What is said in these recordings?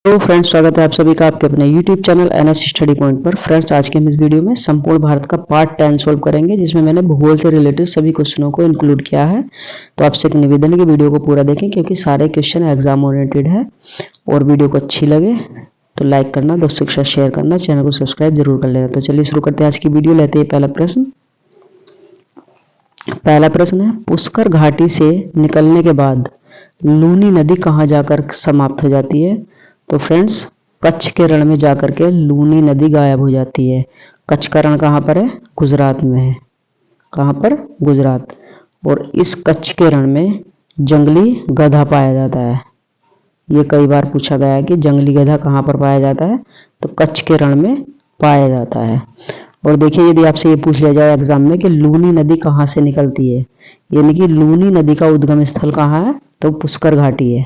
तो फ्रेंड्स, स्वागत है आप सभी का आपके अपने YouTube channel NS study point पर। फ्रेंड्स, आज के हम इस वीडियो में संपूर्ण भारत का पार्ट 10 सॉल्व करेंगे, जिसमें मैंने भूगोल से रिलेटेड सभी क्वेश्चनों को इंक्लूड किया है। तो आपसे एक निवेदन है कि वीडियो को पूरा देखें, क्योंकि सारे क्वेश्चन एग्जाम ओरिएंटेड है। और वीडियो को अच्छी लगे तो लाइक करना, दोस्तों के साथ शेयर करना, चैनल को सब्सक्राइब जरूर कर लेना। तो चलिए शुरू करते हैं आज की वीडियो। लेते हैं पहला प्रश्न है, पुष्कर घाटी से निकलने के बाद लूनी नदी कहाँ जाकर समाप्त हो जाती है? तो फ्रेंड्स, कच्छ के रण में जाकर के लूनी नदी गायब हो जाती है। कच्छ का रण कहाँ पर है? गुजरात में है। कहाँ पर? गुजरात। और इस कच्छ के रण में जंगली गधा पाया जाता है। ये कई बार पूछा गया है कि जंगली गधा कहाँ पर पाया जाता है, तो कच्छ के रण में पाया जाता है। और देखिए, यदि आपसे ये पूछ लिया जाए एग्जाम में कि लूनी नदी कहाँ से निकलती है, यानी कि लूनी नदी का उद्गम स्थल कहाँ है, तो पुष्कर घाटी है।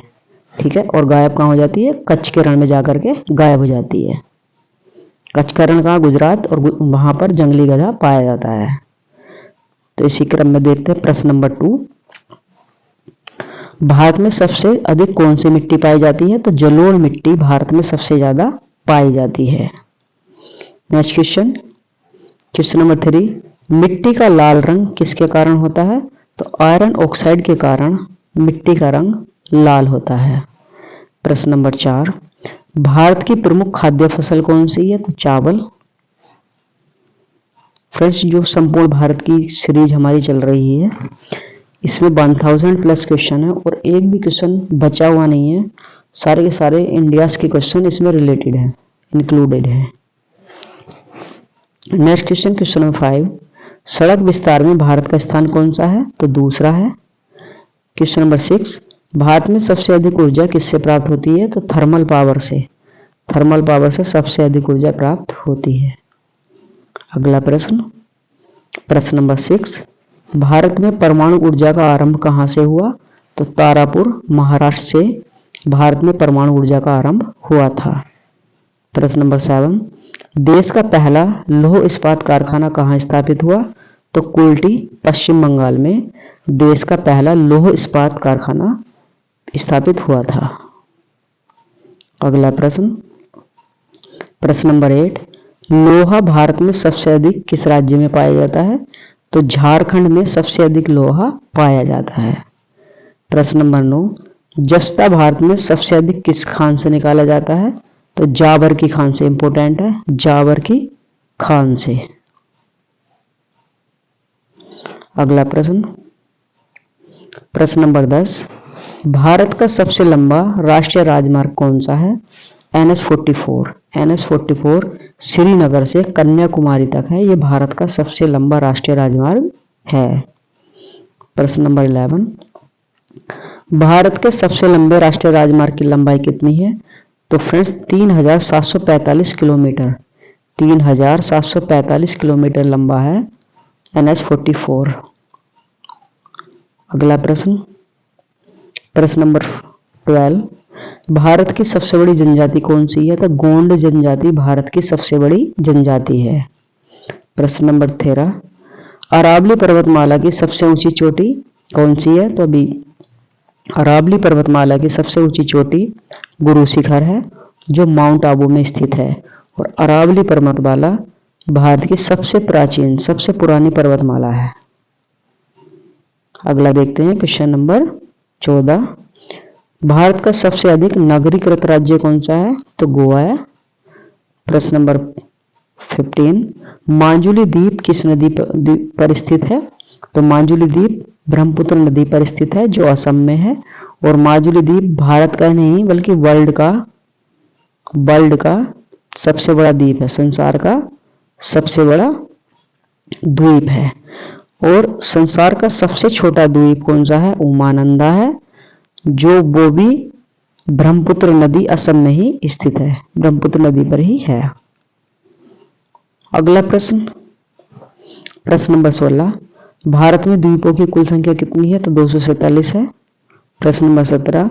ठीक है। और गायब कहाँ हो जाती है? कच्छ के रण में जाकर के गायब हो जाती है। कच्छ का रण कहाँ? गुजरात। और वहां पर जंगली गधा पाया जाता है। तो इसी क्रम में देखते हैं प्रश्न नंबर 2। भारत में सबसे अधिक कौन सी मिट्टी पाई जाती है? तो जलोढ़ मिट्टी भारत में सबसे ज्यादा पाई जाती है। नेक्स्ट क्वेश्चन नंबर 3, मिट्टी का लाल रंग किसके कारण होता है? तो आयरन ऑक्साइड के कारण मिट्टी का रंग लाल होता है। प्रश्न नंबर 4, भारत की प्रमुख खाद्य फसल कौन सी है? तो चावल। फ्रेंड्स, जो संपूर्ण भारत की सीरीज हमारी चल रही है, इसमें 1000 प्लस क्वेश्चन है और एक भी क्वेश्चन बचा हुआ नहीं है। सारे के सारे इंडिया के क्वेश्चन इसमें रिलेटेड है, इंक्लूडेड है। नेक्स्ट क्वेश्चन नंबर 5, सड़क विस्तार में भारत का स्थान कौन सा है? तो दूसरा है। क्वेश्चन नंबर 6, भारत में सबसे अधिक ऊर्जा किससे प्राप्त होती है? तो थर्मल पावर से। थर्मल पावर से सबसे अधिक ऊर्जा प्राप्त होती है। अगला प्रश्न नंबर 6, भारत में परमाणु ऊर्जा का आरंभ कहाँ से हुआ? तो तारापुर, महाराष्ट्र से भारत में परमाणु ऊर्जा का आरंभ हुआ था। प्रश्न नंबर 7, देश का पहला लौह इस्पात कारखाना कहाँ स्थापित हुआ? तो कुल्टी, पश्चिम बंगाल में देश का पहला लौह इस्पात कारखाना स्थापित हुआ था। अगला प्रश्न नंबर 8, लोहा भारत में सबसे अधिक किस राज्य में पाया जाता है? तो झारखंड में सबसे अधिक लोहा पाया जाता है। प्रश्न नंबर 9, जस्ता भारत में सबसे अधिक किस खान से निकाला जाता है? तो जाबर की खान से। इंपॉर्टेंट है, जाबर की खान से। अगला प्रश्न नंबर 10, भारत का सबसे लंबा राष्ट्रीय राजमार्ग कौन सा है? NS44। NS44 श्रीनगर से कन्याकुमारी तक है। यह भारत का सबसे लंबा राष्ट्रीय राजमार्ग है। प्रश्न नंबर 11, भारत के सबसे लंबे राष्ट्रीय राजमार्ग की लंबाई कितनी है? तो फ्रेंड्स, 3745 किलोमीटर। 3745 किलोमीटर लंबा है NS44। अगला प्रश्न नंबर 12, भारत की सबसे बड़ी जनजाति कौन सी है? तो गोंड जनजाति भारत की सबसे बड़ी जनजाति है। प्रश्न नंबर 13, अरावली पर्वतमाला की सबसे ऊंची चोटी कौन सी है? तो अभी अरावली पर्वतमाला की सबसे ऊंची चोटी गुरु शिखर है, जो माउंट आबू में स्थित है। और अरावली पर्वतमाला भारत की सबसे प्राचीन, सबसे पुरानी पर्वतमाला है। अगला देखते हैं क्वेश्चन नंबर 14, भारत का सबसे अधिक नगरीकृत राज्य कौन सा है? तो गोवा है। प्रश्न नंबर 15, माजुली द्वीप किस नदी पर स्थित है? तो माजुली द्वीप ब्रह्मपुत्र नदी पर स्थित है, जो असम में है। और माजुली द्वीप भारत का नहीं बल्कि वर्ल्ड का सबसे बड़ा द्वीप है, संसार का सबसे बड़ा द्वीप है। और संसार का सबसे छोटा द्वीप कौन सा है? उमानंदा है, जो वो भी ब्रह्मपुत्र नदी असम में ही स्थित है, ब्रह्मपुत्र नदी पर ही है। अगला प्रश्न नंबर 16, भारत में द्वीपों की कुल संख्या कितनी है? तो 247 है। प्रश्न नंबर 17,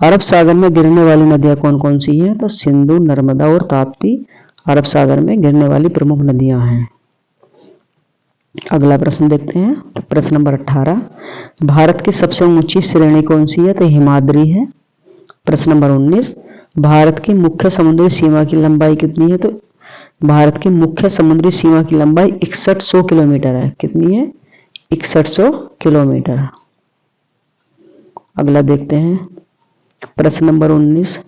अरब सागर में गिरने वाली नदियां कौन कौन सी हैं? तो सिंधु, नर्मदा और ताप्ती अरब सागर में गिरने वाली प्रमुख नदियां हैं। अगला प्रश्न देखते हैं। प्रश्न नंबर 18, भारत की सबसे ऊंची श्रेणी कौन सी है? तो हिमाद्री है। प्रश्न नंबर 19, भारत की मुख्य समुद्री सीमा की लंबाई कितनी है? तो भारत की मुख्य समुद्री सीमा की लंबाई 6100 किलोमीटर है। कितनी है? 6100 किलोमीटर। अगला देखते हैं प्रश्न नंबर 19।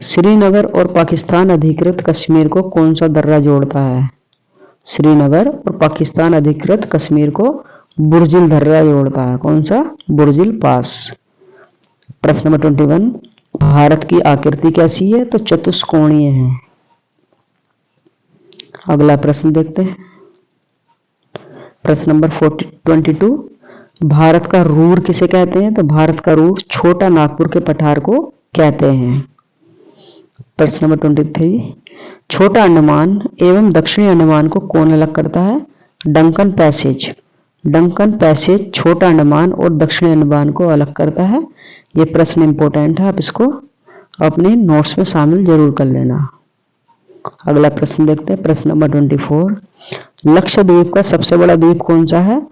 श्रीनगर और पाकिस्तान अधिकृत कश्मीर को कौन सा दर्रा जोड़ता है? श्रीनगर और पाकिस्तान अधिकृत कश्मीर को बुर्जिल दर्रा जोड़ता है। कौन सा? बुर्जिल पास। प्रश्न नंबर 21। भारत की आकृति कैसी है? तो चतुष्कोणीय है। अगला प्रश्न देखते हैं प्रश्न नंबर 22। भारत का रूर किसे कहते हैं? तो भारत का रूर छोटा नागपुर के पठार को कहते हैं। प्रश्न नंबर 23। छोटा अंडमान एवं दक्षिणी अंडमान को कौन अलग करता है? Duncan passage. डंकन पैसेज छोटा अंडमान और दक्षिणी अंडमान को अलग करता है। ये प्रश्न इंपॉर्टेंट है, आप इसको अपने नोट्स में शामिल जरूर कर लेना। अगला प्रश्न देखते हैं प्रश्न नंबर 24। लक्षद्वीप का सबसे बड़ा द्वीप कौन सा है?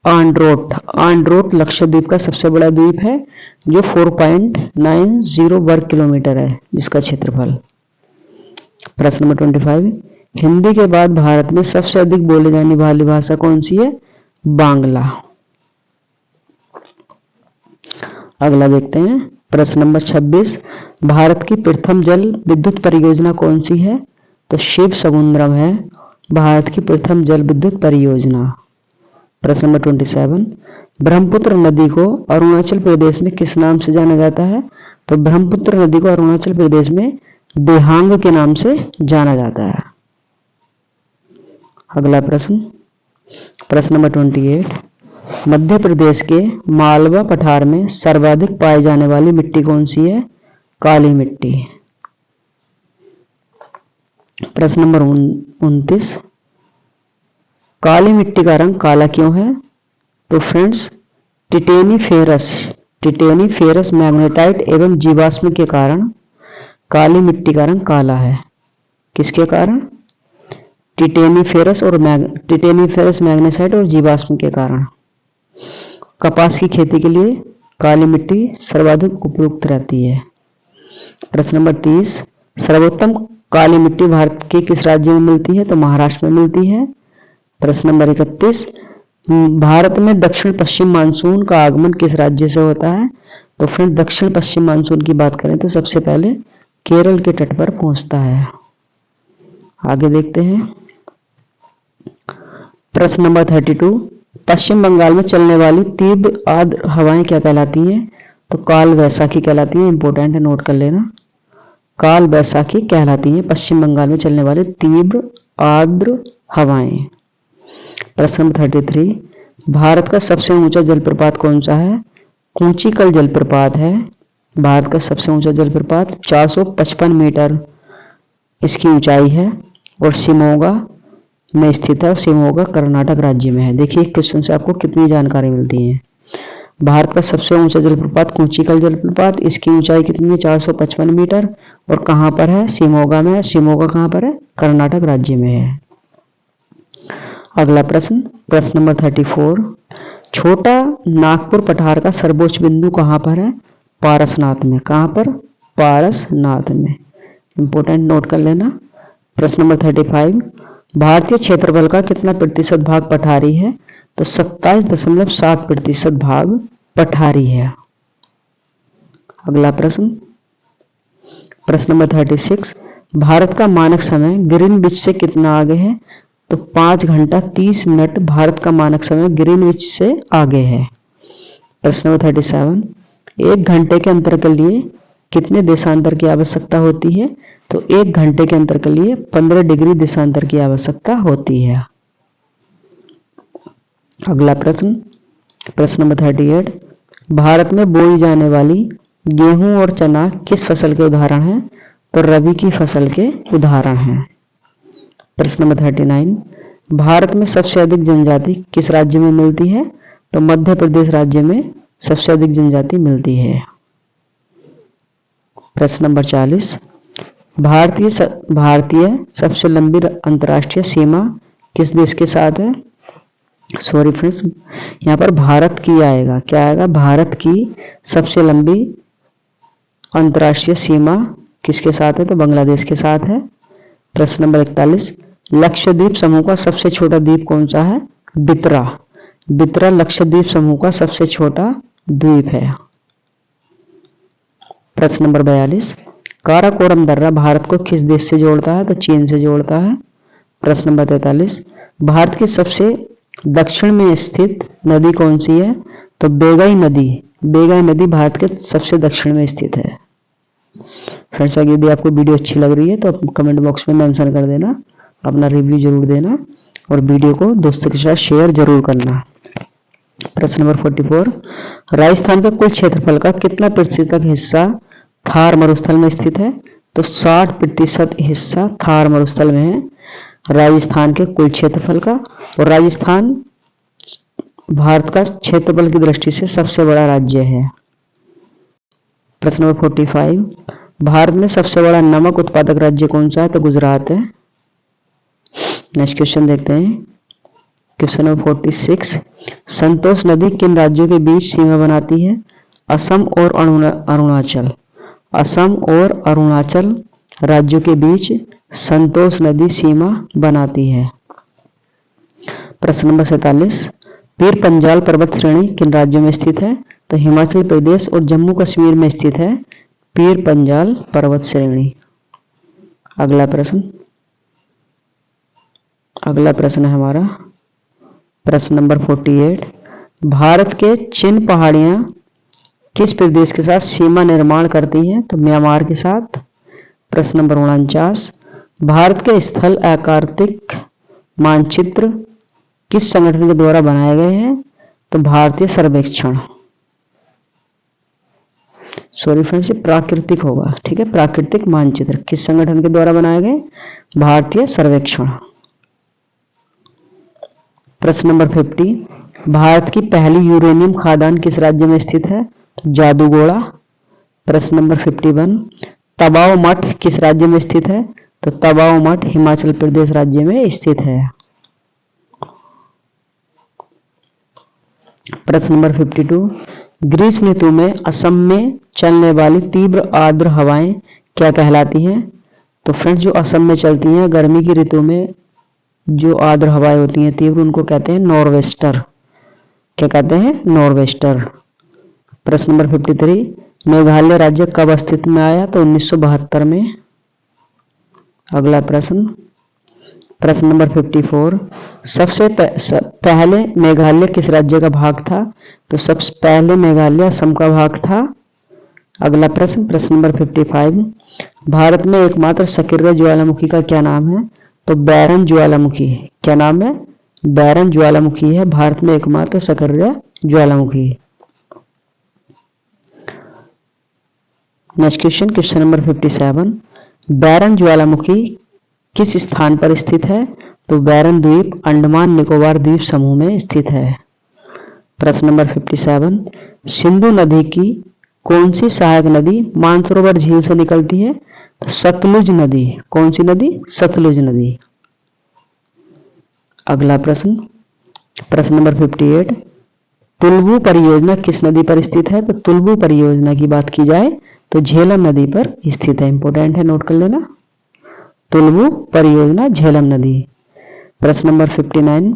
आंड्रोट। आंड्रोट लक्षद्वीप का सबसे बड़ा द्वीप है जो 4.90 वर्ग किलोमीटर है जिसका क्षेत्रफल। प्रश्न नंबर 25। हिंदी के बाद भारत में सबसे अधिक बोली जाने वाली भाषा कौन सी है? बांग्ला। अगला देखते हैं प्रश्न नंबर 26। भारत की प्रथम जल विद्युत परियोजना कौन सी है? तो शिव समुद्रम है भारत की प्रथम जल विद्युत परियोजना। प्रश्न नंबर 27। ब्रह्मपुत्र नदी को अरुणाचल प्रदेश में किस नाम से जाना जाता है? तो ब्रह्मपुत्र नदी को अरुणाचल प्रदेश में देहांग के नाम से जाना जाता है। अगला प्रश्न नंबर 28। मध्य प्रदेश के मालवा पठार में सर्वाधिक पाई जाने वाली मिट्टी कौन सी है? काली मिट्टी। प्रश्न नंबर 29। काली मिट्टी का रंग काला क्यों है? तो फ्रेंड्स टिटेनीफेरस मैग्नेटाइट एवं जीवाश्म के कारण काली मिट्टी का रंग काला है। किसके कारण? टिटेनीफेरस मैग्नेटाइट और जीवाश्म के कारण। कपास की खेती के लिए काली मिट्टी सर्वाधिक उपयुक्त रहती है। प्रश्न नंबर 30। सर्वोत्तम काली मिट्टी भारत के किस राज्य में मिलती है? तो महाराष्ट्र में मिलती है। प्रश्न नंबर 31। भारत में दक्षिण पश्चिम मानसून का आगमन किस राज्य से होता है? तो फ्रेंड दक्षिण पश्चिम मानसून की बात करें तो सबसे पहले केरल के तट पर पहुंचता है। आगे देखते हैं प्रश्न नंबर 32। पश्चिम बंगाल में चलने वाली तीव्र आर्द्र हवाएं क्या कहलाती हैं? तो काल वैसाखी कहलाती है। इंपोर्टेंट है, नोट कर लेना। काल वैसाखी कहलाती है पश्चिम बंगाल में चलने वाली तीव्र आर्द्र हवाएं। प्रश्न नंबर 33। भारत का सबसे ऊंचा जलप्रपात कौन सा है? कूचिकल जलप्रपात है भारत का सबसे ऊंचा जलप्रपात। 455 मीटर इसकी ऊंचाई है और शिमोगा में स्थित है। शिमोगा कर्नाटक राज्य में है। देखिए क्वेश्चन से आपको कितनी जानकारी मिलती है। भारत का सबसे ऊंचा जलप्रपात कूचिकल जलप्रपात, इसकी ऊंचाई कितनी है? 455 मीटर और कहां पर है? शिमोगा में है। शिमोगा कहां पर है? कर्नाटक राज्य में है। अगला प्रश्न नंबर 34। छोटा नागपुर पठार का सर्वोच्च बिंदु कहां पर है? पारसनाथ में। कहां पर? पारसनाथ में। इंपोर्टेंट, नोट कर लेना। प्रश्न नंबर 35। भारतीय क्षेत्रफल का कितना प्रतिशत भाग पठारी है? तो 27.7% भाग पठारी है। अगला प्रश्न नंबर 36। भारत का मानक समय ग्रीनविच से कितना आगे है? तो 5 घंटा 30 मिनट भारत का मानक समय ग्रीनविच से आगे है। प्रश्न नंबर 37। 1 घंटे के अंतर के लिए कितने देशांतर की आवश्यकता होती है? तो 1 घंटे के अंतर के लिए 15 डिग्री देशांतर की आवश्यकता होती है। अगला प्रश्न नंबर 38। भारत में बोई जाने वाली गेहूं और चना किस फसल के उदाहरण हैं? तो रबी की फसल के उदाहरण हैं। प्रश्न नंबर 39। भारत में सबसे अधिक जनजाति किस राज्य में मिलती है? तो मध्य प्रदेश राज्य में सबसे अधिक जनजाति मिलती है। प्रश्न नंबर 40। भारतीय सबसे लंबी अंतर्राष्ट्रीय सीमा किस देश के साथ है? सॉरी फ्रेंड्स, यहाँ पर भारत की आएगा। क्या आएगा? भारत की सबसे लंबी अंतर्राष्ट्रीय सीमा किसके साथ है? तो बांग्लादेश के साथ है। प्रश्न नंबर 41, लक्षद्वीप समूह का सबसे छोटा द्वीप कौन सा है? बितरा। बितरा लक्षद्वीप समूह का सबसे छोटा द्वीप है। प्रश्न नंबर 42, काराकोरम दर्रा भारत को किस देश से जोड़ता है? तो चीन से जोड़ता है। प्रश्न नंबर 43, भारत की सबसे दक्षिण में स्थित नदी कौन सी है? तो बेगई नदी। बेगई नदी भारत के सबसे दक्षिण में स्थित है। फ्रेंड्स, अगर यदि आपको वीडियो अच्छी लग रही है तो कमेंट बॉक्स में मेंशन कर देना, अपना रिव्यू जरूर देना और वीडियो को दोस्तों के साथ शेयर जरूर करना। प्रश्न नंबर 44, राजस्थान के कुल क्षेत्रफल का कितना प्रतिशत हिस्सा थार मरुस्थल में स्थित है? तो 60% हिस्सा थार मरुस्थल में है राजस्थान के कुल क्षेत्रफल का। और राजस्थान भारत का क्षेत्रफल की दृष्टि से सबसे बड़ा राज्य है। प्रश्न नंबर 45, भारत में सबसे बड़ा नमक उत्पादक राज्य कौन सा है? तो गुजरात है। नेक्स्ट क्वेश्चन देखते हैं। क्वेश्चन नंबर 46, संतोष नदी किन राज्यों के बीच सीमा बनाती है? असम और अरुणाचल। असम और अरुणाचल राज्यों के बीच संतोष नदी सीमा बनाती है। प्रश्न नंबर 47, पीर पंजाल पर्वत श्रेणी किन राज्यों में स्थित है? तो हिमाचल प्रदेश और जम्मू कश्मीर में स्थित है पीर पंजाल पर्वत श्रेणी। अगला प्रश्न है हमारा प्रश्न नंबर 48, भारत के चिन पहाड़ियां किस प्रदेश के साथ सीमा निर्माण करती हैं? तो म्यांमार के साथ। प्रश्न नंबर 49, भारत के स्थल आकृतिक मानचित्र किस संगठन के द्वारा बनाए गए हैं? तो भारतीय सर्वेक्षण। सॉरी फ्रेंड्स, प्राकृतिक होगा, ठीक है। प्राकृतिक मानचित्र किस संगठन के द्वारा बनाए गए? भारतीय सर्वेक्षण। प्रश्न नंबर 50, भारत की पहली यूरेनियम खदान किस राज्य में स्थित है? तो जादूगोड़ा। प्रश्न नंबर 51, तवाओ मठ किस राज्य में स्थित है? तो तवाओ मठ हिमाचल प्रदेश राज्य में स्थित है। प्रश्न नंबर 52, ग्रीष्म ऋतु में असम में चलने वाली तीव्र आर्द्र हवाएं क्या कहलाती हैं? तो फ्रेंड्स, जो असम में चलती हैं गर्मी की ऋतु में जो आर्द्र हवाएं होती हैं तीव्र, उनको कहते हैं नॉर्वेस्टर। क्या कहते हैं? नॉर्वेस्टर। प्रश्न नंबर 53, मेघालय राज्य कब अस्तित्व में आया? तो 1972 में। अगला प्रश्न नंबर 54, सबसे पहले मेघालय किस राज्य का भाग था? तो सबसे पहले मेघालय असम का भाग था। अगला प्रश्न नंबर 55, भारत में एकमात्र सक्रिय ज्वालामुखी का क्या नाम है? तो बैरन ज्वालामुखी। क्या नाम है? बैरन ज्वालामुखी है भारत में एकमात्र सक्रिय ज्वालामुखी। नेक्स्ट क्वेश्चन नंबर 57, बैरन ज्वालामुखी किस स्थान पर स्थित है? तो बैरन द्वीप अंडमान निकोबार द्वीप समूह में स्थित है। प्रश्न नंबर 57, सिंधु नदी की कौन सी सहायक नदी मानसरोवर झील से निकलती है? तो सतलुज नदी। कौन सी नदी? सतलुज नदी। अगला प्रश्न नंबर 58, तुलबू परियोजना किस नदी पर स्थित है? तो तुलबू परियोजना की बात की जाए तो झेलम नदी पर स्थित है। इंपॉर्टेंट है, नोट कर लेना। तुलबू परियोजना झेलम नदी। प्रश्न नंबर 59,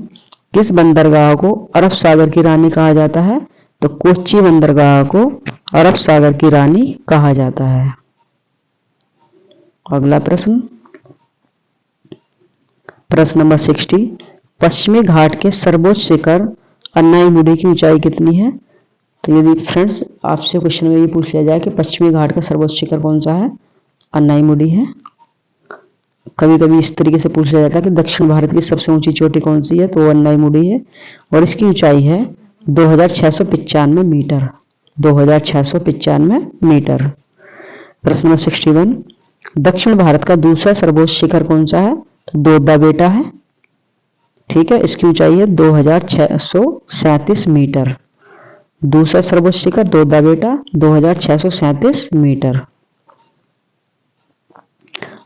किस बंदरगाह को अरब सागर की रानी कहा जाता है? तो कोच्चि बंदरगाह को अरब सागर की रानी कहा जाता है। अगला प्रश्न नंबर 60, पश्चिमी घाट के सर्वोच्च शिखर अन्नाईमुडी की ऊंचाई कितनी है? तो यदि फ्रेंड्स आपसे क्वेश्चन में ये पूछ लिया जाए कि पश्चिमी घाट का सर्वोच्च शिखर कौन सा है? अन्नाईमुडी है। कभी कभी इस तरीके से पूछ लिया जाता है कि दक्षिण भारत की सबसे ऊंची चोटी कौन सी है? तो अन्नाईमुडी है और इसकी ऊंचाई है 2695 मीटर। 2695 मीटर। प्रश्न नंबर 61, दक्षिण भारत का दूसरा सर्वोच्च शिखर कौन सा है? तो दोद्दा बेटा है, ठीक है। इसकी ऊंचाई है 2637 मीटर। दूसरा सर्वोच्च शिखर दोद्दा बेटा 2637 मीटर।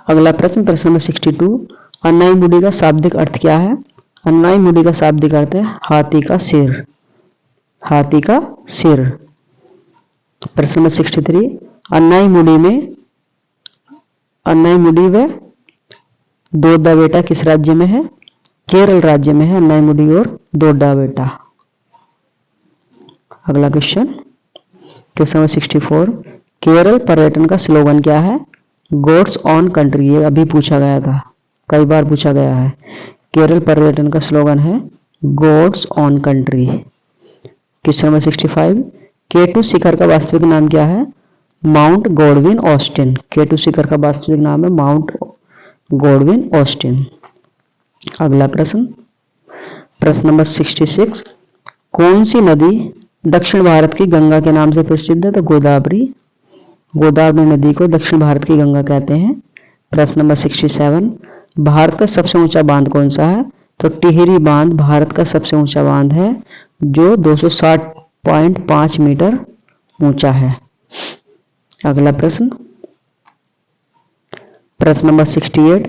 अगला प्रश्न नंबर 62, अन्नाईमुडी का शाब्दिक अर्थ क्या है? अन्नाईमुडी का शाब्दिक अर्थ है हाथी का सिर। हाथी का सिर। प्रश्न नंबर 63, अन्नाईमुडी में अन्नाईमुडी व दोड्डाबेटा किस राज्य में है? केरल राज्य में है अन्नाईमुडी और दोड्डाबेटा। अगला क्वेश्चन नंबर 64, केरल पर्यटन का स्लोगन क्या है? God's own country. ये अभी पूछा गया था, कई बार पूछा गया है। केरल पर्यटन का स्लोगन है God's own country. Question number 65, K2 शिखर का वास्तविक नाम क्या है? Mount Godwin Austen. K2 शिखर का वास्तविक नाम है माउंट गॉडविन ऑस्टिन। अगला प्रश्न नंबर 66, कौन सी नदी दक्षिण भारत की गंगा के नाम से प्रसिद्ध है? तो गोदावरी। गोदावरी नदी को दक्षिण भारत की गंगा कहते हैं। प्रश्न नंबर 67, भारत का सबसे ऊंचा बांध कौन सा है? तो टिहरी बांध भारत का सबसे ऊंचा बांध है, जो 260.5 मीटर ऊंचा है। अगला प्रश्न नंबर 68,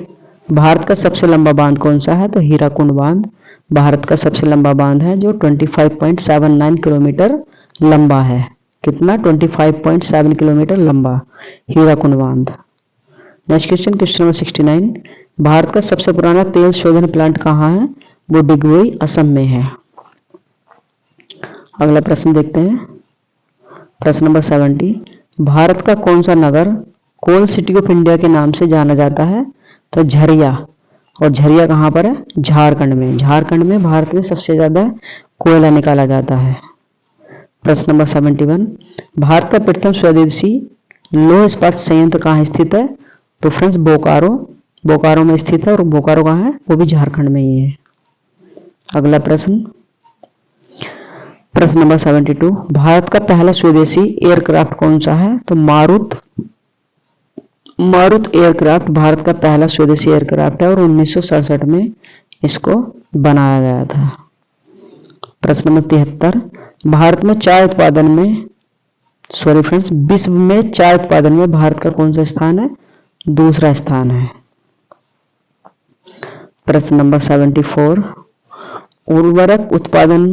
भारत का सबसे लंबा बांध कौन सा है? तो हीराकुंड बांध भारत का सबसे लंबा बांध है, जो 25.79 किलोमीटर लंबा है। कितना? 25.7 किलोमीटर लंबा हीराकुंड बांध। नेक्स्ट क्वेश्चन नंबर 69, भारत का सबसे पुराना तेल शोधन प्लांट कहाँ है? वो डिगबोई असम में है। अगला प्रश्न देखते हैं। प्रश्न नंबर 70, भारत का कौन सा नगर कोल सिटी ऑफ इंडिया के नाम से जाना जाता है? तो झरिया। और झरिया कहाँ पर है? झारखंड में। झारखंड में भारत में सबसे ज्यादा कोयला निकाला जाता है। प्रश्न नंबर 71, भारत का प्रथम स्वदेशी लौह इस्पात संयंत्र कहाँ स्थित है? तो फ्रेंड्स बोकारो। बोकारो में स्थित है, और बोकारो कहाँ है? वो भी झारखंड में ही है। अगला प्रश्न नंबर 72, भारत का पहला स्वदेशी एयरक्राफ्ट कौन सा है? तो मारुत एयरक्राफ्ट भारत का पहला स्वदेशी एयरक्राफ्ट है, और 1967 में इसको बनाया गया था। प्रश्न नंबर 73, भारत में चाय उत्पादन में विश्व में चाय उत्पादन में भारत का कौन सा स्थान है? दूसरा स्थान है। प्रश्न नंबर 74, उर्वरक उत्पादन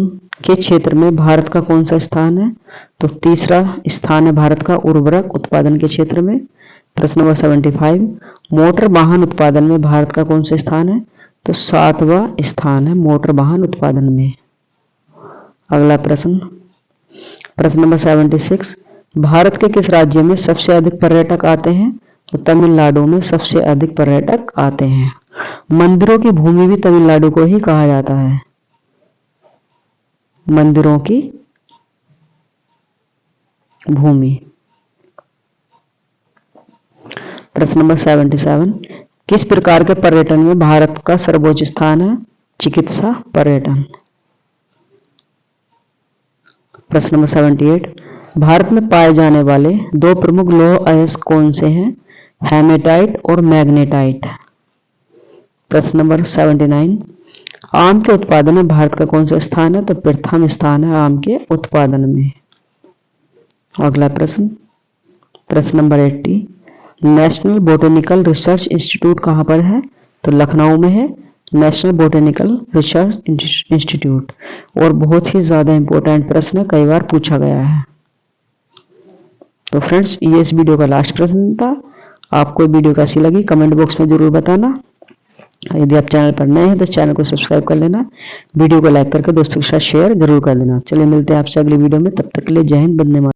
के क्षेत्र में भारत का कौन सा स्थान है? तो तीसरा स्थान है भारत का उर्वरक उत्पादन के क्षेत्र में। प्रश्न नंबर 75, मोटर वाहन उत्पादन में भारत का कौन सा स्थान है? तो 7वां स्थान है मोटर वाहन उत्पादन में। अगला प्रश्न नंबर 76, भारत के किस राज्य में सबसे अधिक पर्यटक आते हैं? तो तमिलनाडु में सबसे अधिक पर्यटक आते हैं। मंदिरों की भूमि भी तमिलनाडु को ही कहा जाता है। मंदिरों की भूमि। प्रश्न नंबर 77, किस प्रकार के पर्यटन में भारत का सर्वोच्च स्थान है? चिकित्सा पर्यटन। प्रश्न नंबर 78, भारत में पाए जाने वाले दो प्रमुख लौह अयस्क कौन से हैं? हेमेटाइट और मैग्नेटाइट। प्रश्न नंबर 79, आम के उत्पादन में भारत का कौन सा स्थान है? तो प्रथम स्थान है आम के उत्पादन में। अगला प्रश्न number 80, national botanical research institute कहाँ पर है? तो लखनऊ में है नेशनल बोटेनिकल रिसर्च इंस्टीट्यूट। और बहुत ही ज्यादा इंपॉर्टेंट प्रश्न है, कई बार पूछा गया है। तो फ्रेंड्स ये इस वीडियो का लास्ट प्रश्न था। आपको वीडियो कैसी लगी कमेंट बॉक्स में जरूर बताना। यदि आप चैनल पर नए हैं तो चैनल को सब्सक्राइब कर लेना, वीडियो को लाइक करके दोस्तों के साथ शेयर जरूर कर देना। चलिए मिलते हैं आपसे अगली वीडियो में, तब तक के लिए जय हिंद, वंदे मातरम।